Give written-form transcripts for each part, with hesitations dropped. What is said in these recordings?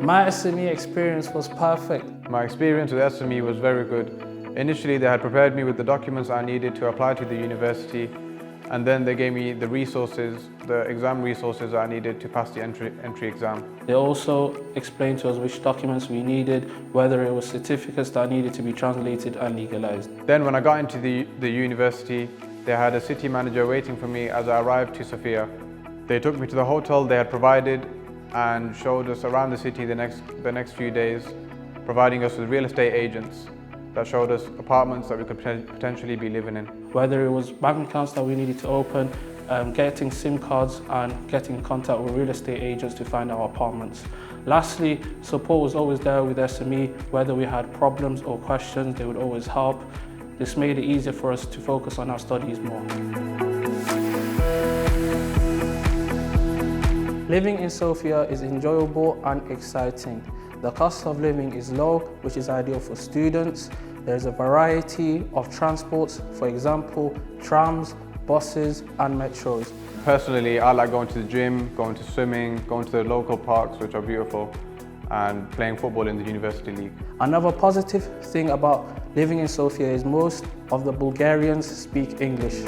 My SME experience was perfect. My experience with SME was very good. Initially, they had prepared me with the documents I needed to apply to the university, and then they gave me the resources, the exam resources I needed to pass the entry exam. They also explained to us which documents we needed, whether it was certificates that needed to be translated and legalized. Then when I got into the university, they had a city manager waiting for me as I arrived to Sofia. They took me to the hotel they had provided and showed us around the city the next few days, providing us with real estate agents that showed us apartments that we could potentially be living in. Whether it was bank accounts that we needed to open, getting SIM cards and getting in contact with real estate agents to find our apartments. Lastly, support was always there with SME. Whether we had problems or questions, they would always help. This made it easier for us to focus on our studies more. Living in Sofia is enjoyable and exciting. The cost of living is low, which is ideal for students. There's a variety of transports, for example, trams, buses and metros. Personally, I like going to the gym, going to swimming, going to the local parks, which are beautiful, and playing football in the university league. Another positive thing about living in Sofia is most of the Bulgarians speak English.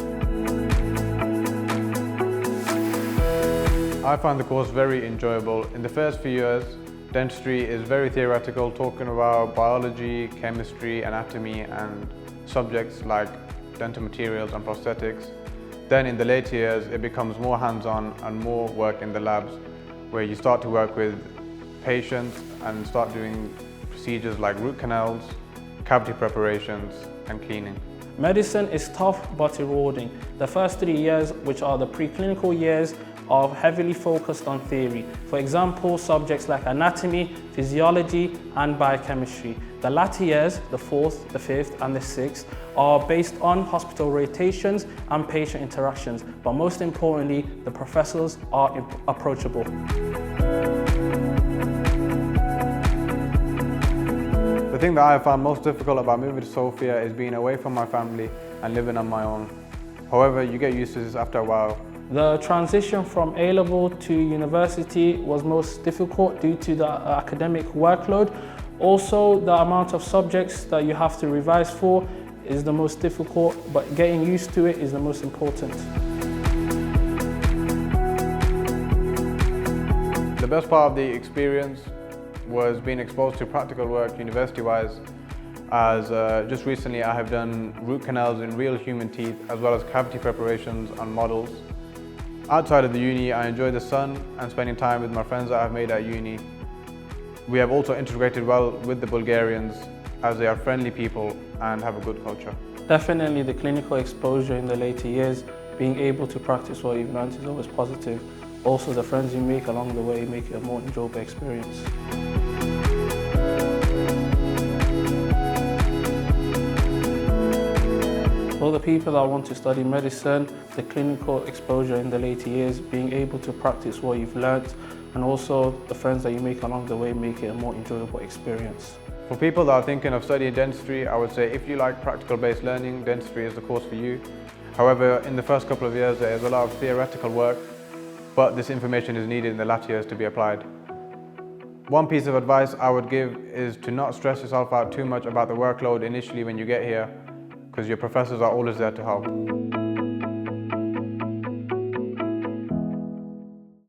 I find the course very enjoyable. In the first few years, dentistry is very theoretical, talking about biology, chemistry, anatomy, and subjects like dental materials and prosthetics. Then in the later years, it becomes more hands-on and more work in the labs, where you start to work with patients and start doing procedures like root canals, cavity preparations, and cleaning. Medicine is tough but rewarding. The first 3 years, which are the preclinical years, are heavily focused on theory. For example, subjects like anatomy, physiology, and biochemistry. The latter years, the 4th, the 5th, and the 6th, are based on hospital rotations and patient interactions. But most importantly, the professors are approachable. The thing that I found most difficult about moving to Sofia is being away from my family and living on my own. However, you get used to this after a while. The transition from A-level to university was most difficult due to the academic workload. Also, the amount of subjects that you have to revise for is the most difficult, but getting used to it is the most important. The best part of the experience was being exposed to practical work university-wise, as just recently I have done root canals in real human teeth, as well as cavity preparations on models. Outside of the uni, I enjoy the sun and spending time with my friends that I've made at uni. We have also integrated well with the Bulgarians, as they are friendly people and have a good culture. Definitely the clinical exposure in the later years, being able to practice what you've learned is always positive. Also, the friends you make along the way make it a more enjoyable experience. For the people that want to study medicine, the clinical exposure in the later years, being able to practice what you've learned, and also the friends that you make along the way make it a more enjoyable experience. For people that are thinking of studying dentistry, I would say if you like practical-based learning, dentistry is the course for you. However, in the first couple of years, there is a lot of theoretical work, but this information is needed in the latter years to be applied. One piece of advice I would give is to not stress yourself out too much about the workload initially when you get here, because your professors are always there to help.